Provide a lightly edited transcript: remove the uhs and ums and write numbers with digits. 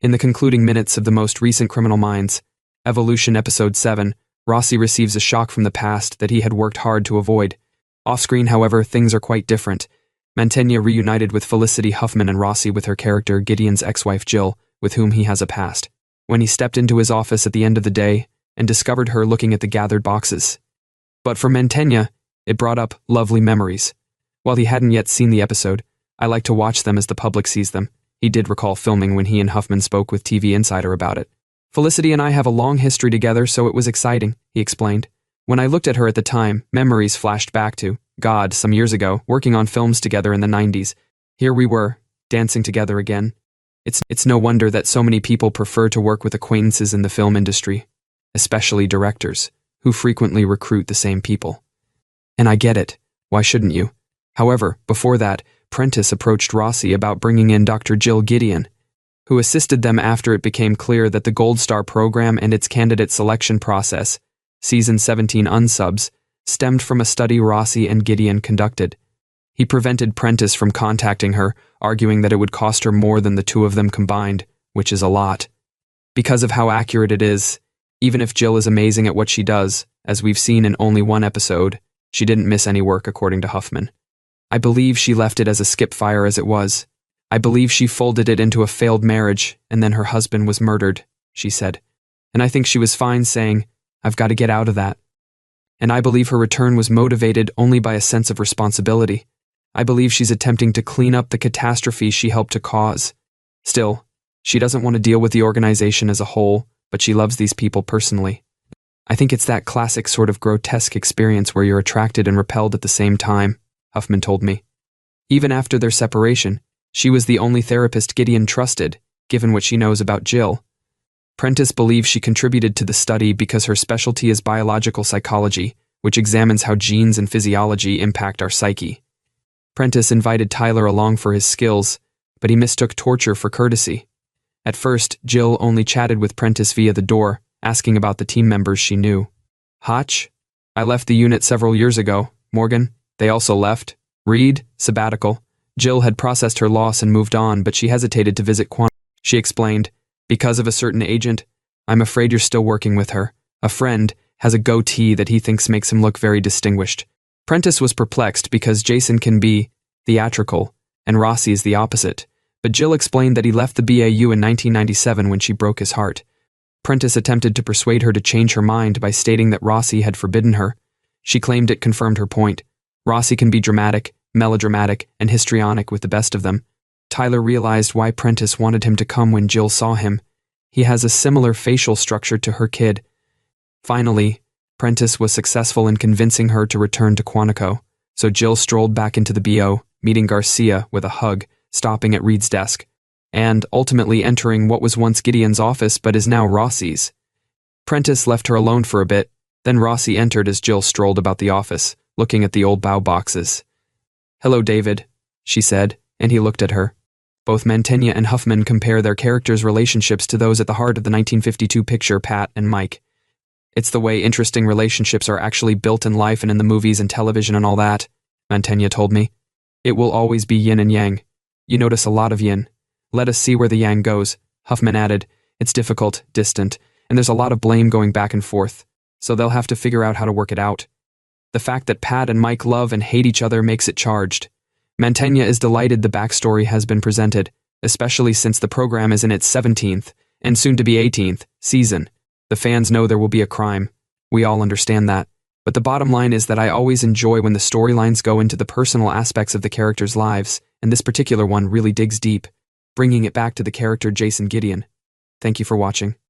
In the concluding minutes of the most recent Criminal Minds, Evolution Episode 7, Rossi receives a shock from the past that he had worked hard to avoid. Off-screen, however, things are quite different. Mantegna reunited with Felicity Huffman and Rossi with her character Gideon's ex-wife Jill, with whom he has a past. When he stepped into his office at the end of the day and discovered her looking at the gathered boxes. But for Mantegna, it brought up lovely memories. While he hadn't yet seen the episode, I like to watch them as the public sees them. He did recall filming when he and Huffman spoke with TV Insider about it. Felicity and I have a long history together, so it was exciting, he explained. When I looked at her at the time, memories flashed back to, God, some years ago, working on films together in the 90s. Here we were, dancing together again. It's no wonder that so many people prefer to work with acquaintances in the film industry, especially directors, who frequently recruit the same people. And I get it. Why shouldn't you? However, before that, Prentice approached Rossi about bringing in Dr. Jill Gideon, who assisted them after it became clear that the Gold Star program and its candidate selection process, Season 17 unsubs, stemmed from a study Rossi and Gideon conducted. He prevented Prentice from contacting her, arguing that it would cost her more than the two of them combined, which is a lot. Because of how accurate it is, even if Jill is amazing at what she does, as we've seen in only one episode, she didn't miss any work according to Huffman. I believe she left it as a skip fire as it was. I believe she folded it into a failed marriage, and then her husband was murdered, she said. And I think she was fine saying, I've got to get out of that. And I believe her return was motivated only by a sense of responsibility. I believe she's attempting to clean up the catastrophe she helped to cause. Still, she doesn't want to deal with the organization as a whole, but she loves these people personally. I think it's that classic sort of grotesque experience where you're attracted and repelled at the same time, Huffman told me. Even after their separation, she was the only therapist Gideon trusted, given what she knows about Jill. Prentice believes she contributed to the study because her specialty is biological psychology, which examines how genes and physiology impact our psyche. Prentice invited Tyler along for his skills, but he mistook torture for courtesy. At first, Jill only chatted with Prentice via the door, asking about the team members she knew. Hotch? I left the unit several years ago. Morgan? They also left. Reed? Sabbatical. Jill had processed her loss and moved on, but she hesitated to visit Quantico. She explained, because of a certain agent, I'm afraid you're still working with her. A friend has a goatee that he thinks makes him look very distinguished. Prentice was perplexed because Jason can be theatrical, and Rossi is the opposite. But Jill explained that he left the BAU in 1997 when she broke his heart. Prentice attempted to persuade her to change her mind by stating that Rossi had forbidden her. She claimed it confirmed her point. Rossi can be dramatic, melodramatic, and histrionic with the best of them. Tyler realized why Prentice wanted him to come when Jill saw him. He has a similar facial structure to her kid. Finally, Prentice was successful in convincing her to return to Quantico, so Jill strolled back into the BO, meeting Garcia with a hug, stopping at Reed's desk, and ultimately entering what was once Gideon's office but is now Rossi's. Prentice left her alone for a bit, then Rossi entered as Jill strolled about the office, looking at the old BAU boxes. Hello, David, she said, and he looked at her. Both Mantegna and Huffman compare their characters' relationships to those at the heart of the 1952 picture Pat and Mike. It's the way interesting relationships are actually built in life and in the movies and television and all that, Mantegna told me. It will always be yin and yang. You notice a lot of yin. Let us see where the yang goes, Huffman added. It's difficult, distant, and there's a lot of blame going back and forth, so they'll have to figure out how to work it out. The fact that Pat and Mike love and hate each other makes it charged. Mantegna is delighted the backstory has been presented, especially since the program is in its 17th, and soon to be 18th, season. The fans know there will be a crime. We all understand that. But the bottom line is that I always enjoy when the storylines go into the personal aspects of the characters' lives, and this particular one really digs deep, bringing it back to the character Jason Gideon. Thank you for watching.